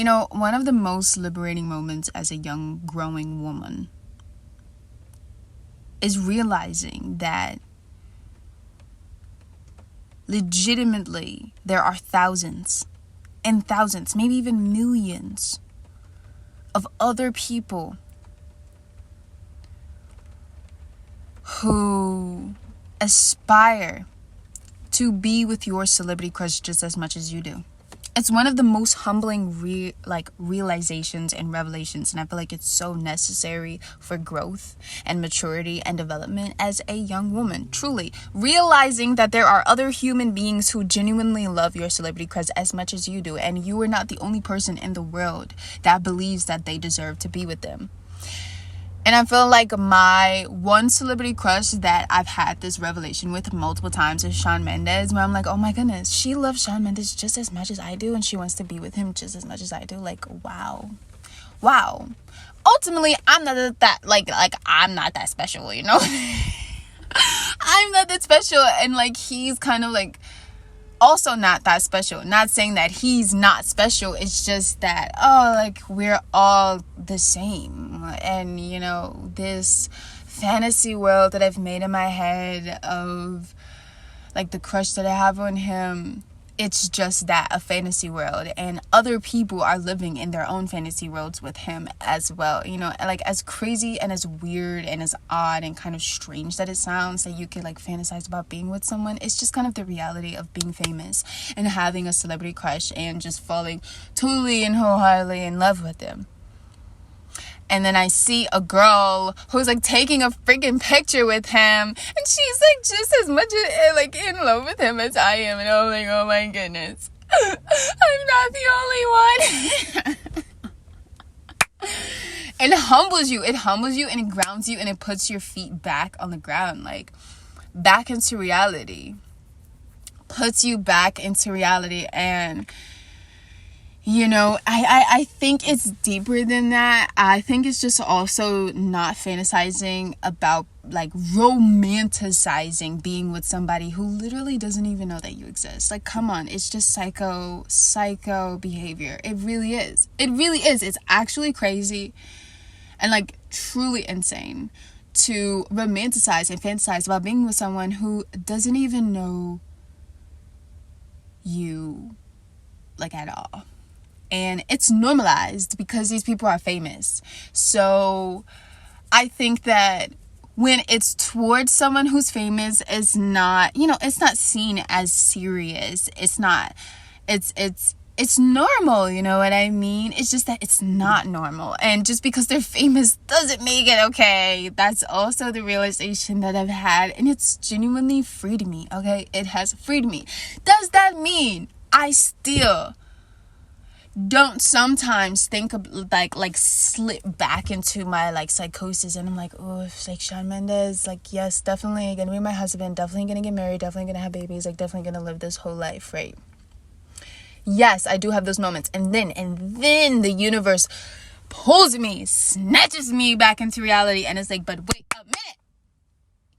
One of the most liberating moments as a young, growing woman is realizing that legitimately there are thousands and thousands, maybe even millions of other people who aspire to be with your celebrity crush just as much as you do. It's one of the most humbling realizations and revelations, and I feel like it's so necessary for growth and maturity and development as a young woman. Truly realizing that there are other human beings who genuinely love your celebrity crush as much as you do, and you are not the only person in the world that believes that they deserve to be with them. And I feel like my one celebrity crush that I've had this revelation with multiple times is Shawn Mendes, where I'm like, oh my goodness, she loves Shawn Mendes just as much as I do, and she wants to be with him just as much as I do. Like, wow. Ultimately, I'm not that I'm not that special, I'm not that special, and he's kind of also not that special. Not saying that he's not special, it's just that we're all the same. And this fantasy world that I've made in my head of the crush that I have on him, it's just that, a fantasy world, and other people are living in their own fantasy worlds with him as well. As crazy and as weird and as odd and kind of strange that it sounds, that you could fantasize about being with someone, it's just kind of the reality of being famous and having a celebrity crush and just falling totally and wholeheartedly in love with them. And then I see a girl who's taking a freaking picture with him, and she's just as much in love with him as I am. And I'm like, oh my goodness, I'm not the only one. It humbles you and it grounds you, and it puts your feet back on the ground, back into reality. Puts you back into reality. And I think it's deeper than that. I think it's just also not fantasizing about romanticizing being with somebody who literally doesn't even know that you exist. Come on, it's just psycho behavior. It really is. It's actually crazy and truly insane to romanticize and fantasize about being with someone who doesn't even know you at all. And it's normalized because these people are famous. So I think that when it's towards someone who's famous, it's not, it's not seen as serious. It's normal, you know what I mean? It's just that it's not normal. And just because they're famous doesn't make it okay. That's also the realization that I've had. And it's genuinely freed me, okay? It has freed me. Does that mean I still don't sometimes think of slip back into my psychosis, and I'm oh, Shawn Mendes, yes, definitely gonna be my husband, definitely gonna get married, definitely gonna have babies, definitely gonna live this whole life, right? Yes, I do have those moments, and then the universe pulls me, snatches me back into reality, and it's but wait a minute,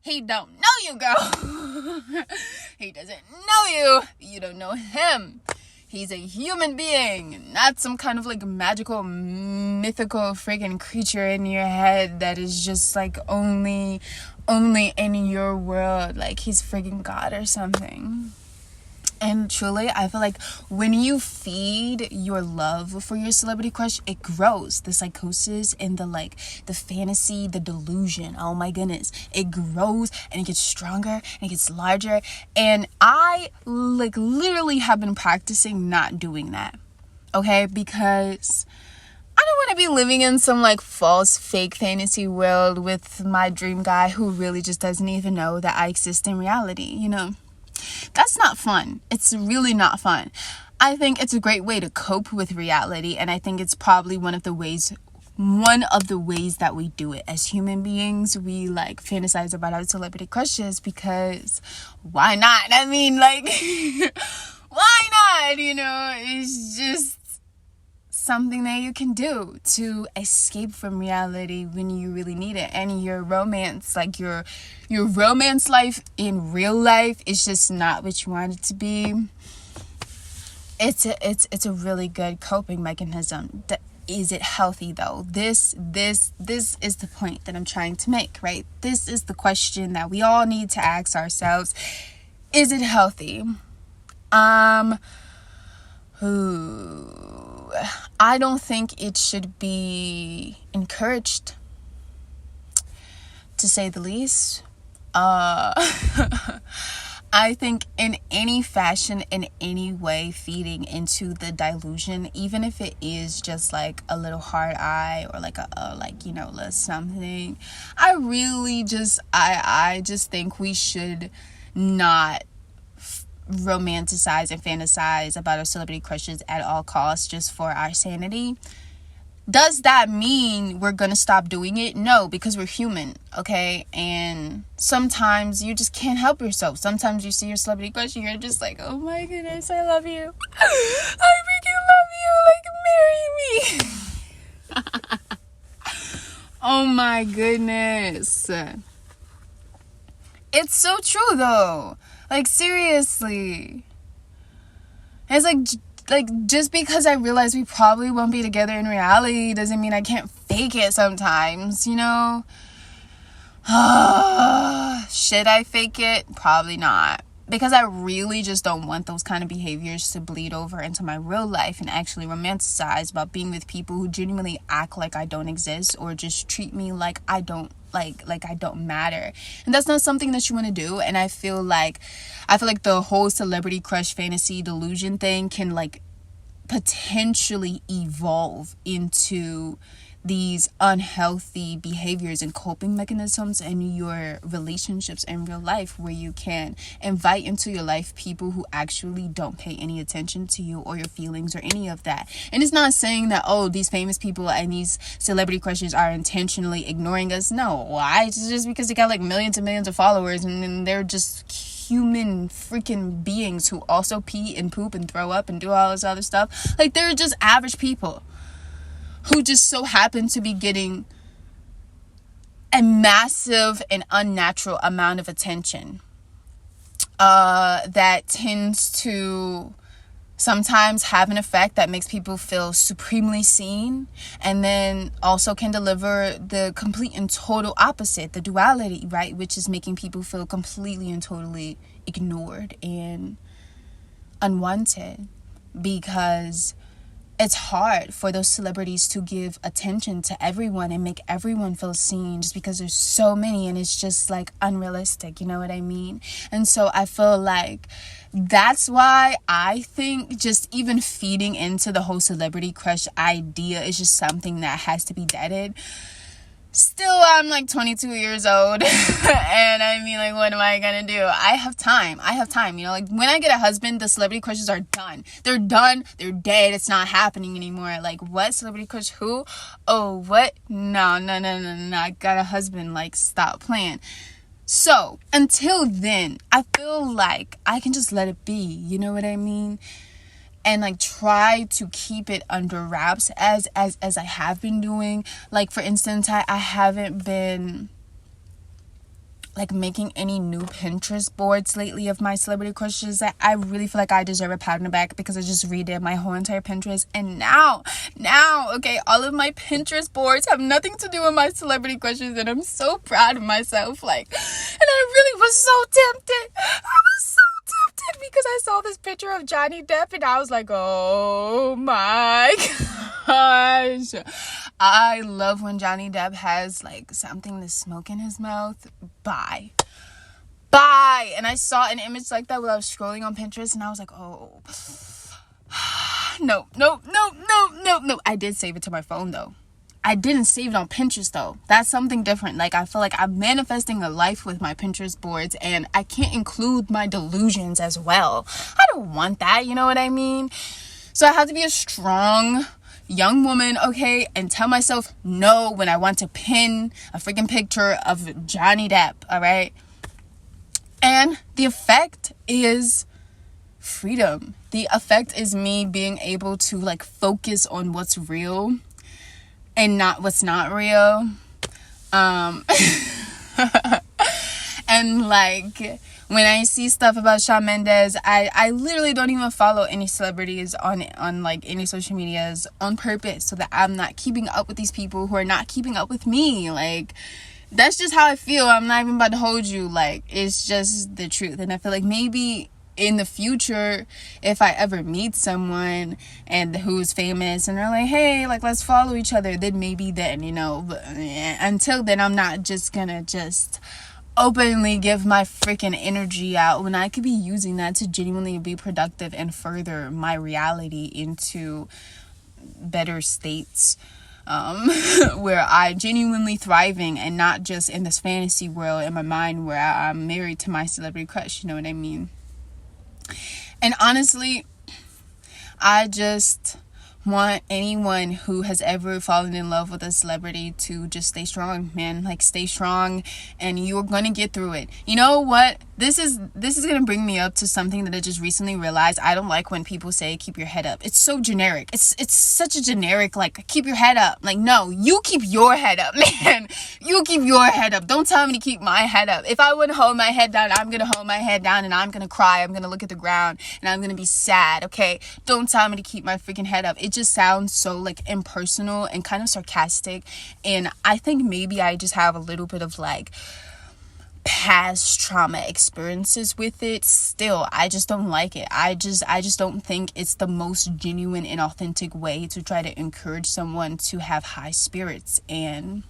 he don't know you, girl. He doesn't know you don't know him. He's a human being, not some kind of magical, mythical freaking creature in your head that is just only in your world. He's freaking God or something. And truly, I feel when you feed your love for your celebrity crush, it grows. The psychosis and the fantasy, the delusion. Oh my goodness. It grows and it gets stronger and it gets larger. And I literally have been practicing not doing that. Okay? Because I don't want to be living in some false, fake fantasy world with my dream guy who really just doesn't even know that I exist in reality, That's not fun. It's really not fun. I think it's a great way to cope with reality, and I think it's probably one of the ways that we do it as human beings. We fantasize about our celebrity crushes because why not? I mean, why not? It's just something that you can do to escape from reality when you really need it. And your romance, your romance life in real life is just not what you want it to be. it's a really good coping mechanism. Is it healthy though? This is the point that I'm trying to make, right? This is the question that we all need to ask ourselves. Is it healthy? I don't think it should be encouraged, to say the least. I think in any fashion, in any way, feeding into the delusion, even if it is just like a little hard eye or like little something, I just think we should not romanticize and fantasize about our celebrity crushes at all costs just for our sanity. Does that mean we're gonna stop doing it? No, because we're human, okay? And sometimes you just can't help yourself. Sometimes you see your celebrity crush and you're just like, oh my goodness, I love you. I freaking love you. Like, marry me. Oh my goodness. It's so true though. Like, seriously. It's like just because I realize we probably won't be together in reality doesn't mean I can't fake it sometimes, you know? Should I fake it? Probably not. Because I really just don't want those kind of behaviors to bleed over into my real life and actually romanticize about being with people who genuinely act like I don't exist or just treat me like I don't I don't matter. And that's not something that you want to do. And I feel like the whole celebrity crush fantasy delusion thing can like potentially evolve into these unhealthy behaviors and coping mechanisms in your relationships in real life, where you can invite into your life people who actually don't pay any attention to you or your feelings or any of that. And it's not saying that, oh, these famous people and these celebrity crushes are intentionally ignoring us. No, why? It's just because they got like millions and millions of followers and they're just human freaking beings who also pee and poop and throw up and do all this other stuff. Like, they're just average people who just so happen to be getting a massive and unnatural amount of attention that tends to sometimes have an effect that makes people feel supremely seen, and then also can deliver the complete and total opposite, the duality, right? Which is making people feel completely and totally ignored and unwanted, because it's hard for those celebrities to give attention to everyone and make everyone feel seen just because there's so many, and it's just like unrealistic, you know what I mean? And so I feel like that's why I think just even feeding into the whole celebrity crush idea is just something that has to be deaded. Still, I'm like 22 years old and I mean, like, what am I gonna do? I have time, you know? Like, when I get a husband, the celebrity crushes are done. They're dead. It's not happening anymore. Like, what? Celebrity crush? Who? Oh, what? No, I got a husband. Like, stop playing. So until then, I feel like I can just let it be, you know what I mean? And like try to keep it under wraps as I have been doing. Like, for instance, I haven't been like making any new Pinterest boards lately of my celebrity crushes. I really feel like I deserve a pat on the back because I just redid my whole entire Pinterest, and now okay, all of my Pinterest boards have nothing to do with my celebrity crushes, and I'm so proud of myself. Like, and I really was so tempted. Because I saw this picture of Johnny Depp and I was like, oh my gosh. I love when Johnny Depp has like something to smoke in his mouth. Bye. And I saw an image like that while I was scrolling on Pinterest, and I was like, oh, no. I did save it to my phone though. I didn't save it on Pinterest though. That's something different. Like, I feel like I'm manifesting a life with my Pinterest boards, and I can't include my delusions as well. I don't want that, you know what I mean? So I have to be a strong young woman, okay, and tell myself no when I want to pin a freaking picture of Johnny Depp, all right? And the effect is freedom. The effect is me being able to like focus on what's real and not what's not real. And like when I see stuff about Shawn Mendes, I literally don't even follow any celebrities on like any social medias on purpose, so that I'm not keeping up with these people who are not keeping up with me. Like, that's just how I feel. I'm not even about to hold you. Like, it's just the truth. And I feel like maybe in the future, if I ever meet someone and who's famous and they're like, hey, like, let's follow each other, then maybe then, you know. But until then, I'm not just gonna just openly give my freaking energy out when I could be using that to genuinely be productive and further my reality into better states, where I'm genuinely thriving and not just in this fantasy world in my mind where I'm married to my celebrity crush. You know what I mean? And honestly, I just want anyone who has ever fallen in love with a celebrity to just stay strong, man. Like, stay strong, and you're gonna get through it. You know what? This is gonna bring me up to something that I just recently realized. I don't like when people say keep your head up. It's so generic. It's such a generic, like, keep your head up. Like, no, you keep your head up, man. You keep your head up. Don't tell me to keep my head up. If I want to hold my head down, I'm gonna hold my head down, and I'm gonna cry. I'm gonna look at the ground, and I'm gonna be sad. Okay? Don't tell me to keep my freaking head up. It just sounds so, like, impersonal and kind of sarcastic, and I think maybe I just have a little bit of, like, past trauma experiences with it. Still, I just don't like it. I just don't think it's the most genuine and authentic way to try to encourage someone to have high spirits and,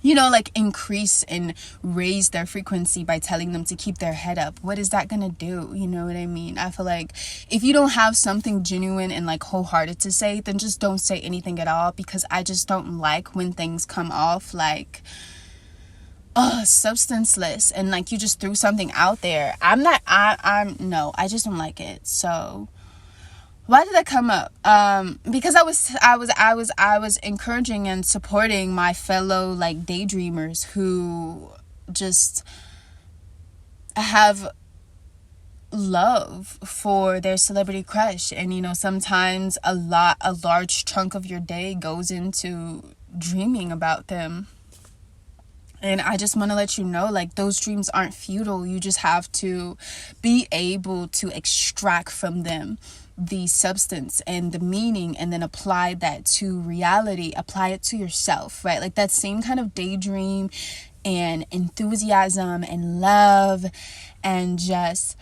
you know, like, increase and raise their frequency by telling them to keep their head up. What is that gonna do? You know what I mean? I feel like if you don't have something genuine and, like, wholehearted to say, then just don't say anything at all, because I just don't like when things come off like substanceless and like you just threw something out there. No, I just don't like it. So why did that come up? Because I was encouraging and supporting my fellow, like, daydreamers who just have love for their celebrity crush, and, you know, sometimes a large chunk of your day goes into dreaming about them. And I just want to let you know, like, those dreams aren't futile. You just have to be able to extract from them the substance and the meaning, and then apply that to reality, apply it to yourself, right? Like, that same kind of daydream and enthusiasm and love and just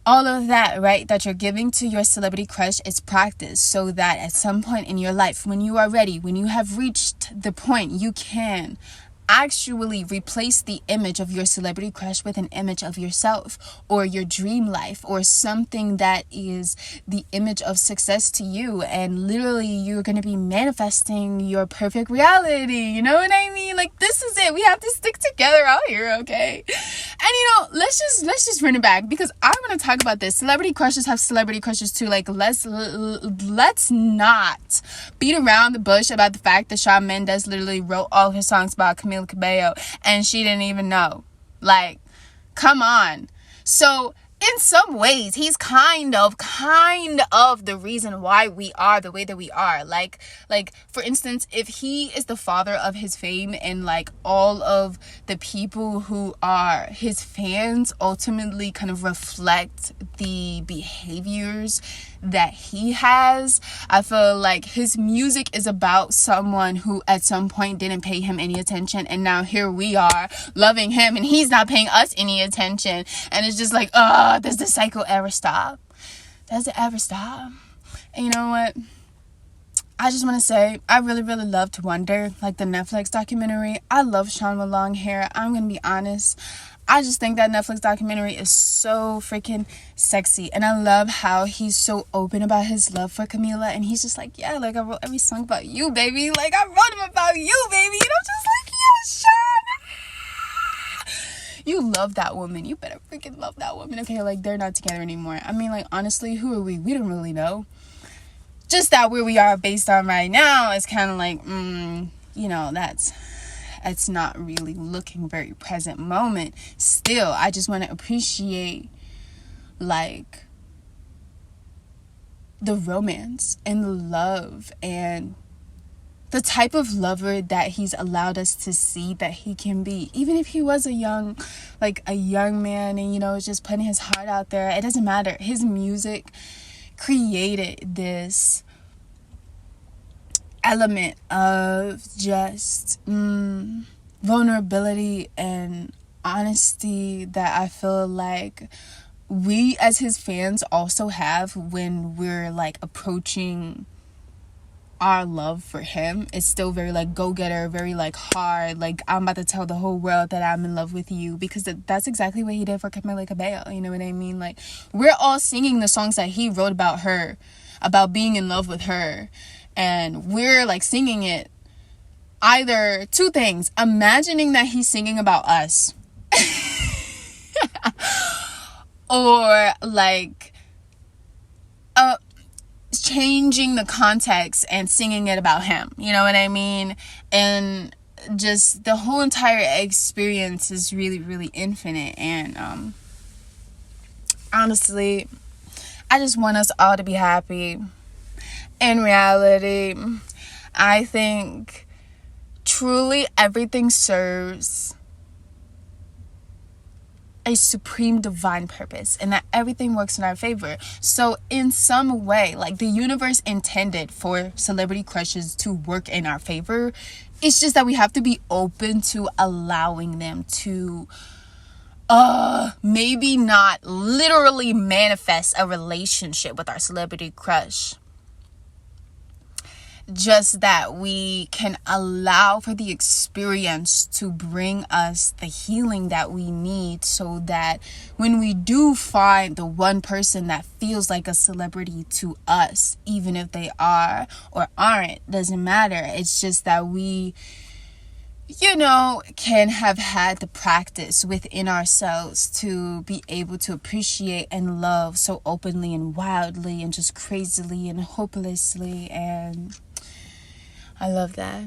all of that, right, that you're giving to your celebrity crush is practice, so that at some point in your life, when you are ready, when you have reached the point, you can actually replace the image of your celebrity crush with an image of yourself, or your dream life, or something that is the image of success to you, and literally you're going to be manifesting your perfect reality. You know what I mean? Like, this is it. We have to stick together out here, okay? And, you know, let's just run it back, because I want to talk about this. Celebrity crushes have celebrity crushes too. Like, let's not beat around the bush about the fact that Shawn Mendes literally wrote all his songs about Camila Cabello and she didn't even know. Like, come on. So in some ways, he's kind of the reason why we are the way that we are. Like, for instance, if he is the father of his fame, and, like, all of the people who are his fans ultimately kind of reflect the behaviors that he has, I feel like his music is about someone who at some point didn't pay him any attention, and now here we are loving him and he's not paying us any attention, and it's just like, does the cycle ever stop? Does it ever stop? And you know what, I just want to say, I really, really loved Wonder, like the Netflix documentary. I love Sean with long hair. I'm gonna be honest, I just think that Netflix documentary is so freaking sexy. And I love how he's so open about his love for Camila. And he's just like, yeah, like, I wrote every song about you, baby. Like, I wrote them about you, baby. And I'm just like, yeah, Sean. You love that woman. You better freaking love that woman. Okay, like, they're not together anymore. I mean, like, honestly, who are we? We don't really know. Just that where we are based on right now is kind of like, you know, it's not really looking very present moment. Still, I just want to appreciate, like, the romance and the love and the type of lover that he's allowed us to see that he can be. Even if he was a young man and, you know, just putting his heart out there, it doesn't matter. His music created this element of just vulnerability and honesty that I feel like we as his fans also have when we're like approaching our love for him. It's still very like go-getter, very like hard, like I'm about to tell the whole world that I'm in love with you, because that's exactly what he did for Camila Cabello. You know what I mean? Like, we're all singing the songs that he wrote about her, about being in love with her, and we're like singing it, either two things: imagining that he's singing about us or like changing the context and singing it about him. You know what I mean? And just the whole entire experience is really, really infinite. And honestly, I just want us all to be happy. In reality, I think truly everything serves a supreme divine purpose, and that everything works in our favor. So in some way, like, the universe intended for celebrity crushes to work in our favor. It's just that we have to be open to allowing them to maybe not literally manifest a relationship with our celebrity crush, just that we can allow for the experience to bring us the healing that we need, so that when we do find the one person that feels like a celebrity to us, even if they are or aren't, doesn't matter. It's just that we, you know, can have had the practice within ourselves to be able to appreciate and love so openly and wildly and just crazily and hopelessly. And I love that.